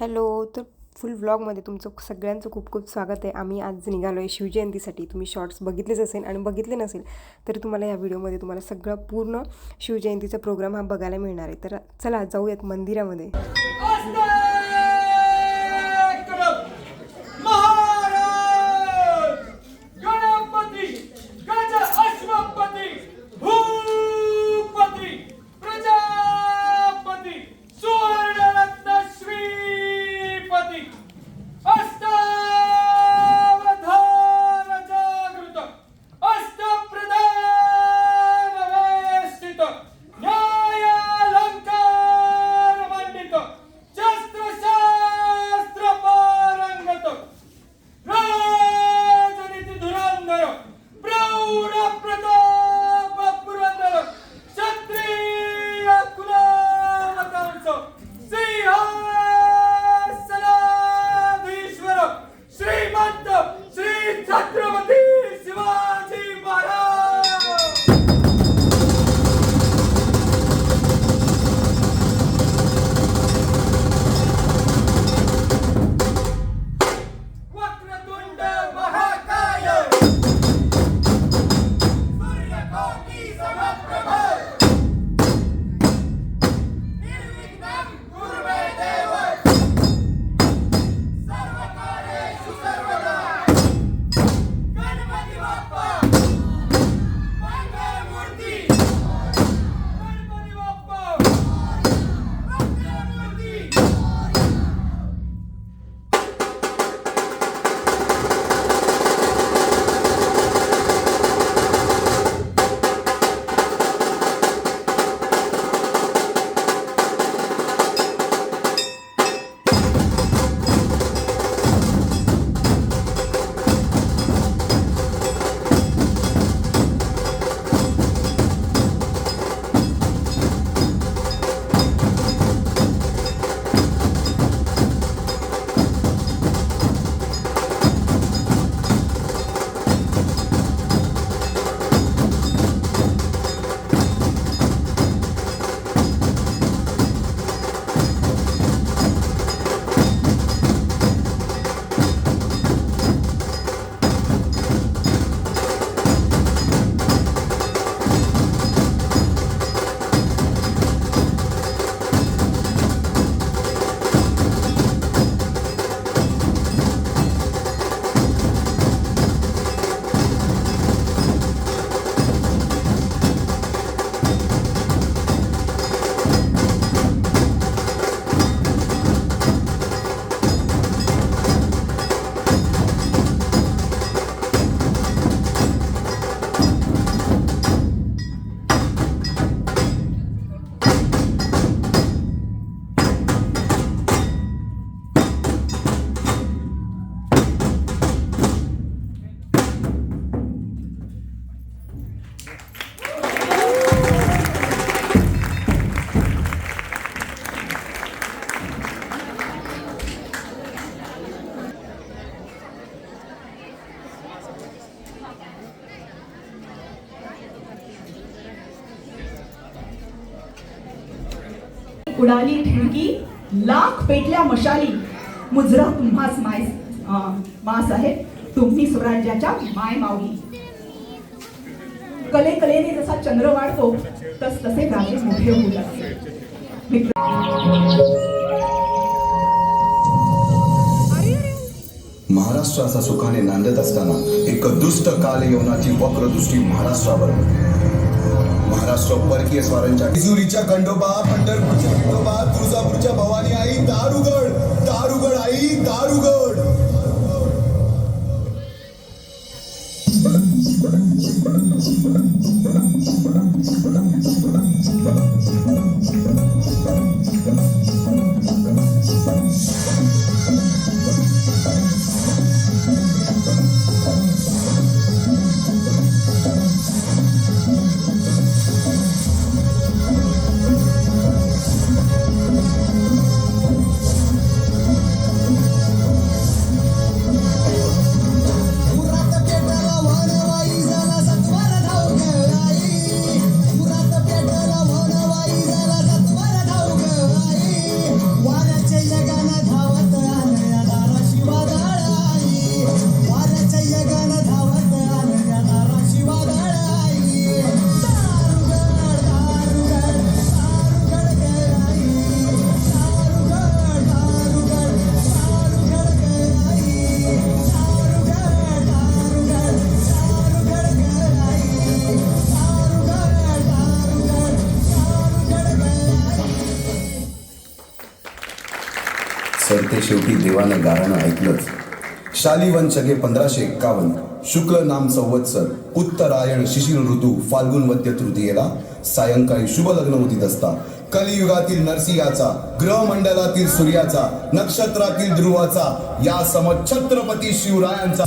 Hello. तर फुल व्लॉगमध्ये तुमचं सगळ्यांचं खूप खूप स्वागत आहे. आम्ही आज निघालो आहे शिवजयंतीसाठी. तुम्ही शॉर्ट्स बघितलेच असेल आणि बघितले नसेल तरी तुम्हाला या व्हिडिओमध्ये तुम्हाला सगळं पूर्ण शिवजयंतीचा प्रोग्राम हा बघायला मिळणार आहे. तर चला जाऊयात मंदिरामध्ये. उडाली ठिणगी लाख पेटल्या मशाली, मुजरा तुम्हास मास आहे, तुम्ही स्वराज्याच्या माय माऊली. कलेने जसा चंद्र वाढतो तस तसे राजे मोठे होऊ लागले. महाराष्ट्राचा सुखाने नांदत असताना एक दुष्ट काल यवनाची वक्रदृष्टी महाराष्ट्रावर. महाराष्ट्र परकीय स्वारांच्या जेजुरीच्या खंडोबा, पंढरपूरच्या खंडोबा, तुळजापूरच्या भवानी आई, दारुगड दारुगड आई दारुगड. सरते शेवटी देवानं गाराणं ऐकलंच. शालिवन शके 1551 शुक्ल नाम संवत्सर उत्तरायण शिशिर ऋतू फाल्गुन वद्य तृतीयेला सायंकाळी शुभ लग्न उदित असता कलियुगातील नरसिंहाचा ग्रहमंडलातील सूर्याचा नक्षत्रातील ध्रुवाचा या सम छत्रपती शिवरायांचा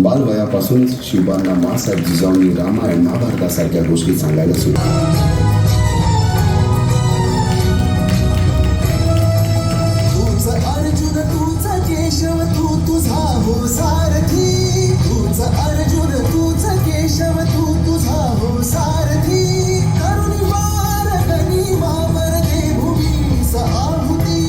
बालवयापासूनच शिवबांना माँसाहेब जिजाऊंनी रामायण महाभारतासारख्या गोष्टी सांगायला सुरू. तूच अर्जुन तूच केशव तू तुझा हो सारथी. तूच अर्जुन तूच केशव तू तुझा हो सारथी. करुणी वार गणी वावर दे भूमीस आहुती.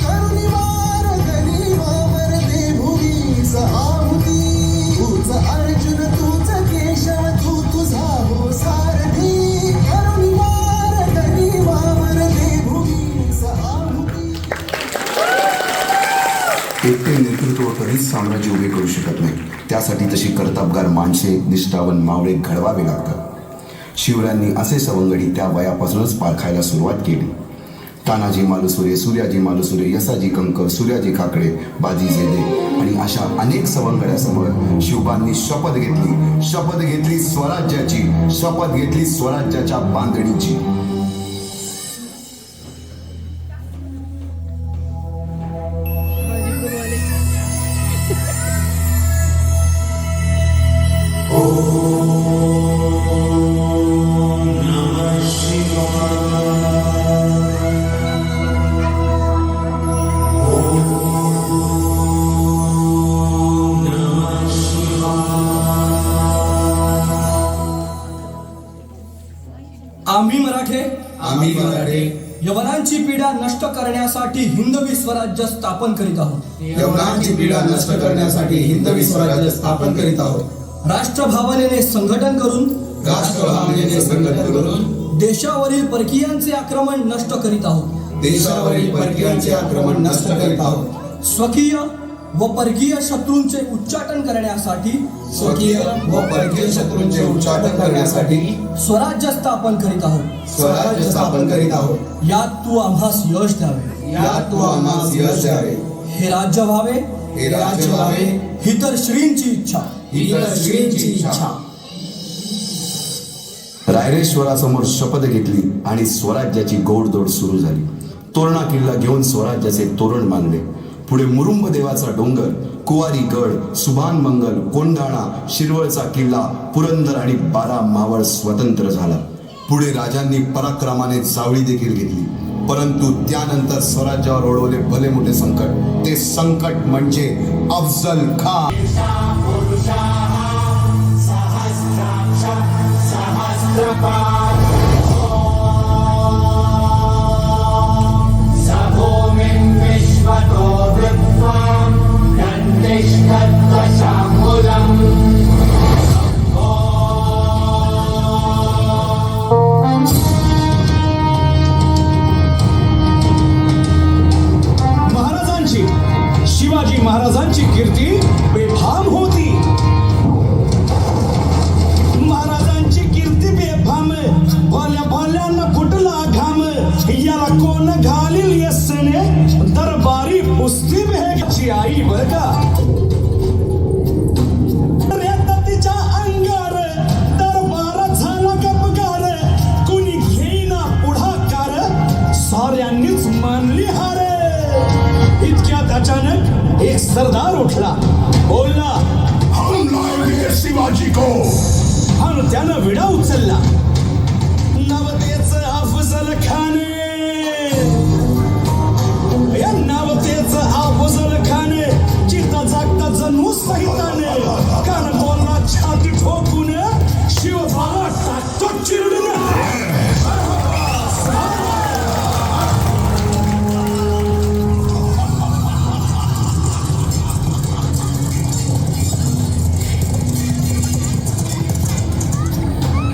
करुणी वार गणी वावर दे भूमीस आहुती. तूच अर्जुन तूच केशव तू तुझा हो सारथी. करुणी वार गणी वावर दे भूमीस आहुती. एकटे नेतृत्व कधीच साम्राज्य उभे करू शकत नाही. त्यासाठी तशी कर्तबगार माणसे निष्ठावन मावळे घडवावे लागतात. शिवरायांनी असे सवंगडी त्या वयापासूनच पारखायला सुरुवात केली. तानाजी मालुसुरे, सूर्याजी मालुसुरे, यसाजी कंकर, सूर्याजी काकडे, बाजी जेदे आणि अशा अनेक सवंगड्यासमोर शिवबांनी शपथ घेतली स्वराज्याची, शपथ घेतली स्वराज्याच्या बांधणीची. आम्ही मराठे यवनांची पीडा नष्ट करण्यासाठी हिंदवी स्वराज्य स्थापन करीत आहोत. यवनांची पीडा नष्ट करण्यासाठी हिंदवी स्वराज्य स्थापन करीत आहोत. राष्ट्रभावनेने संघटन करून देशावरील परकीयांचे आक्रमण नष्ट करीत आहोत. देशावरील परकीयांचे आक्रमण नष्ट करीत आहोत. स्वकीय व परकीय शत्रूंचे उच्चाटन करण्यासाठी उच्चाटन करण्यासाठी स्वराज्य स्थापन करीत आहोत. स्वराज्य स्थापन करीत आहोत. यात तू आम्हास यश द्यावे. यात तू आम्हास यश द्यावे. हे राज्य व्हावे. हे राज्य व्हावे. ही तर श्रींची इच्छा. ही तर श्रींची इच्छा. रायरेश्वरासमोर शपथ घेतली आणि स्वराज्याची गोडदोड सुरू झाली. तोरणा किल्ला घेऊन स्वराज्याचे तोरण बांधले. पुढे मुरुंब देवाचा डोंगर, कुवारी गड, सुभान मंगल, कोंढाणा, शिरवळचा किल्ला, पुरंदर आणि 12 मावळ स्वतंत्र झाला. पुढे राजांनी पराक्रमाने जावळी देखील घेतली. परंतु त्यानंतर स्वराज्यावर ओढवले भले मोठे संकट. ते संकट म्हणजे अफजल खान. कोण घालील यस्सने दरबारी पुस्ती भेगाची आई बर का तिच्या अंगार दरबार झाला गपगार कुणी घेईना पुढाकार साऱ्यांनीच मानली हार इतक्यात अचानक एक सरदार उठला बोलला हम लाएंगे शिवाजी को आणि त्यानं विडा उचलला नवतेच अफजल खाने या नवतेच अफजल खाने चित्ता जागता जणू सहिताने कान बोलला छाती ठोकून शिवबाला टाकतो चिरडून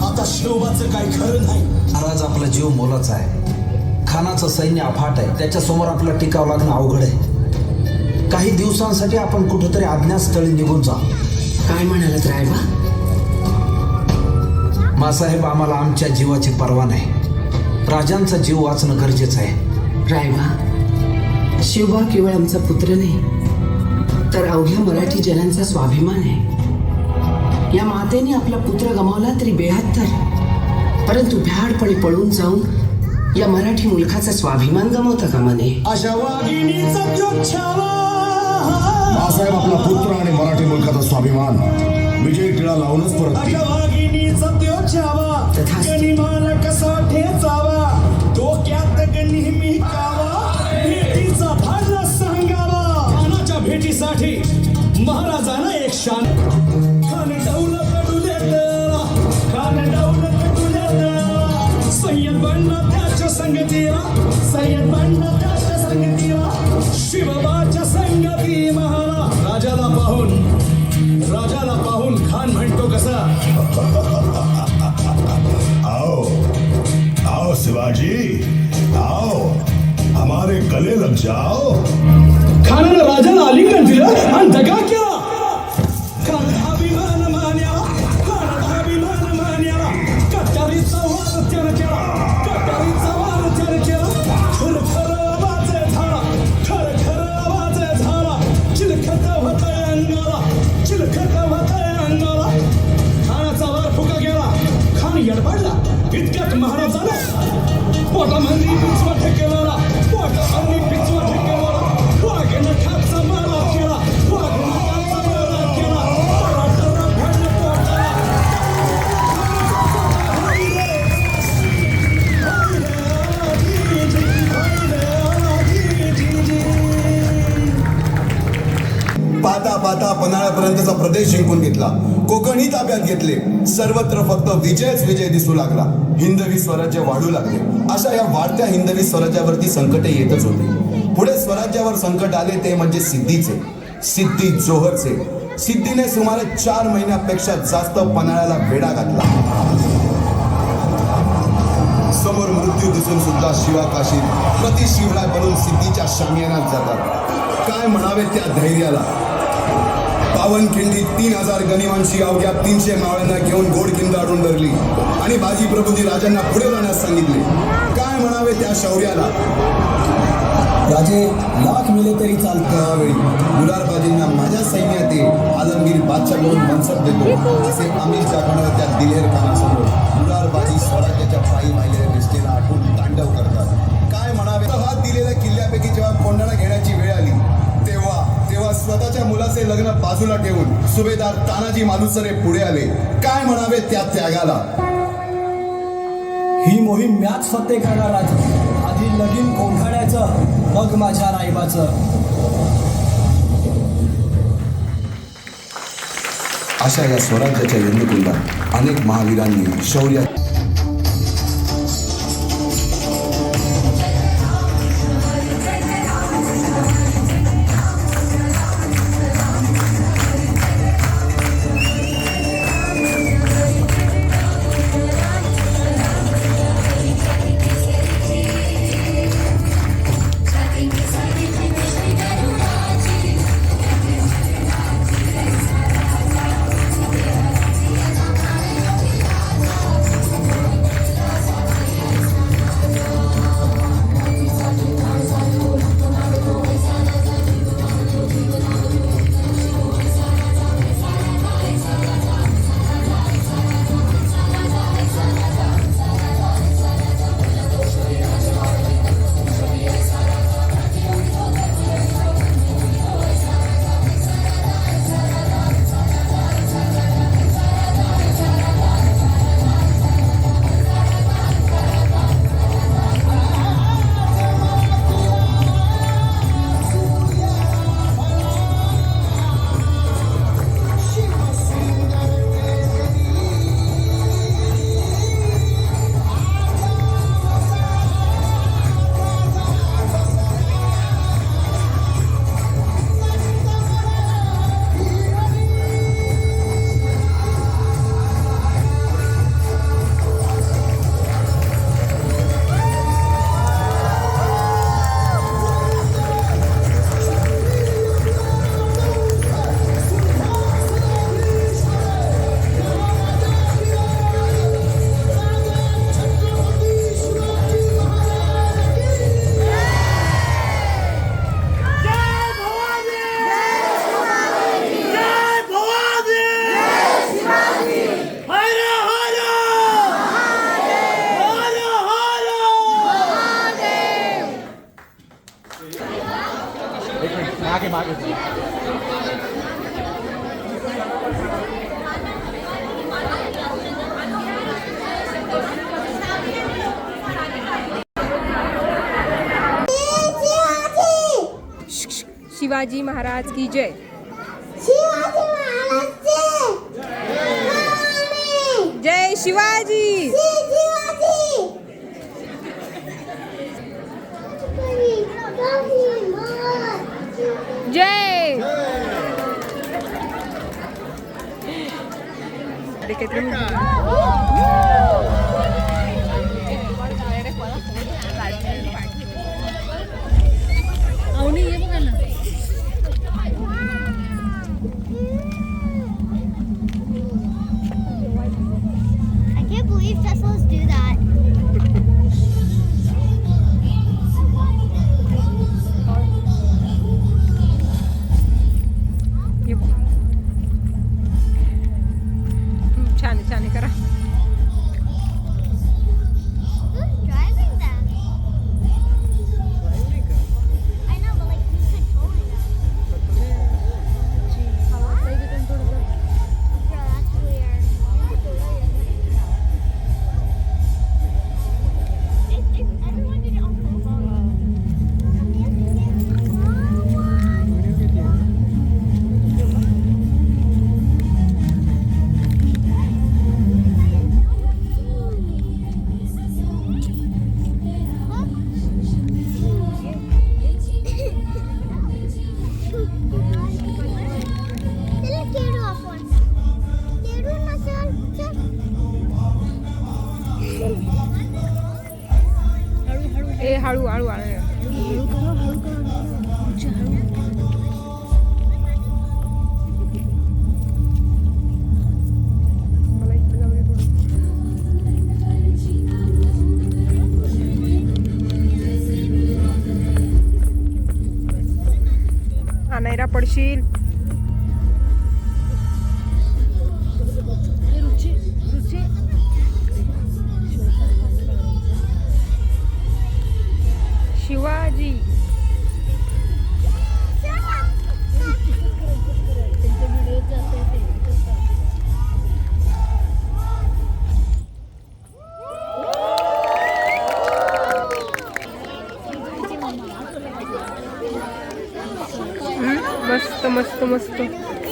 आता शिवबाचं काही खरं नाही महाराज आपला जीव मोलाचा आहे खानाचं सैन्य अफाट आहे त्याच्या समोर आपला टिकाव लागणं अवघड आहे काही दिवसांसाठी आपण कुठेतरी अज्ञातस्थळी निघून जा काय म्हणालात रायबा मासाहेब आम्हाला आमच्या जीवाची पर्वा नाही राजांचा जीव वाचणं गरजेचं आहे रायबा शिवबा केवळ आमचा पुत्र नाही तर अवघ्या मराठी जनांचा स्वाभिमान आहे या मातेने आपला पुत्र गमावला तरी बेहत्तर परंतु भ्याडपणे पळून जाऊन या मराठी मुलखाचा स्वाभिमान गमावता कामा नये अशा वाघिणीचा जो छावा बाळासाहेब आपला पुत्र आणि मराठी मुलखाचा स्वाभिमान विजय टिळा लावूनच परत अशा वाघिणीचा तो छावा तथास्तु. गनिमाला कसा ठेचावा डोक्यात नेहमी कावा भेटीचा भांडा सांगावा खानाच्या भेटीसाठी महाराजांना एक शान खान दौलत डुलेला खान दौलत डुलेला सय्यद बनला त्याच्या संगतीला सय्यद बनला त्याच्या संगतीला शिवबाच्या संगती महारा राजाला पाहून खान म्हणतो कसा आओ आओ शिवाजी आओ हमारे गले लग जाओ खानानं राजाला आलिंगन दिलं आणि दगा केला खानात अभिमान मान्याला कट्यारीचा वार त्यानं केला खर आवाज झाला चिलखत होतय अंगाला खानाचा वार फुका गेला खान यडबडला इतक्यात महाराजाला पोटामध्ये पिचवा ठेकेला वाघेनं खाचा मारा केला भेटलं पोटाला पाता पाता पन्हाळ्यापर्यंतचा प्रदेश जिंकून घेतला कोकणही ताब्यात घेतले सर्वत्र फक्त विजयच विजय दिसू लागला हिंदवी स्वराज्य वाढू लागले अशा या वाढत्या हिंदवी स्वराज्यावरती संकटे येतच होते पुढे स्वराज्यावर संकट आले ते म्हणजे सिद्धी जोहरचे सिद्धीने सुमारे 4 महिन्यापेक्षा जास्त पन्हाळ्याला वेढा घातला समोर मृत्यू दिसून सुद्धा शिवाकाशीत प्रति शिवराय बनून सिद्धीच्या शामियानात जातात काय म्हणावे त्या धैर्याला पावनखिंडी 3000 गनिमांशी अवघ्या 300 मावळ्यांना घेऊन गोडखिंड अडून धरली आणि बाजी प्रभूजी राजांना पुढे जाण्यास सांगितले काय म्हणावे त्या शौर्याला राजे लाख मिले तरी चालतं त्यावेळी मुरारबाजींना माझ्या सैन्यात ये आलमगीर बादशाह करून मनसब देतो असे आमिर जागणार त्या दिलेर खानासमोर मुरारबाजी स्वराज्याच्या पायी वाहिलेल्या निष्ठेला आठवून तांडव करतात काय म्हणावे हात दिलेल्या किल्ल्यापैकी जेव्हा कोंडाणा घेण्याची वेळ आली तेव्हा स्वतःच्या मुलाचे लग्न बाजूला ठेवून सुभेदार तानाजी मालुसरे पुढे आले काय म्हणावे त्या त्यागाला ही मोहीम मॅच फत्ते करणार राजा आधी लगीन कोंढाण्याचं मग माझ्या रायबाचं अशा या स्वराज्याच्या यज्ञकुंडात अनेक महावीरांनी शौर्य शिवाजी महाराज की जय. जय शिवाजी. जय. I can't believe Teslas do that. छान छान करा. Who's driving them? I know, but like who's controlling them? Yeah, that's weird. If everyone did it on full volume. ए हळू हळू हळू. आणायला पडशील. शिवाजी. मस्त मस्त मस्त.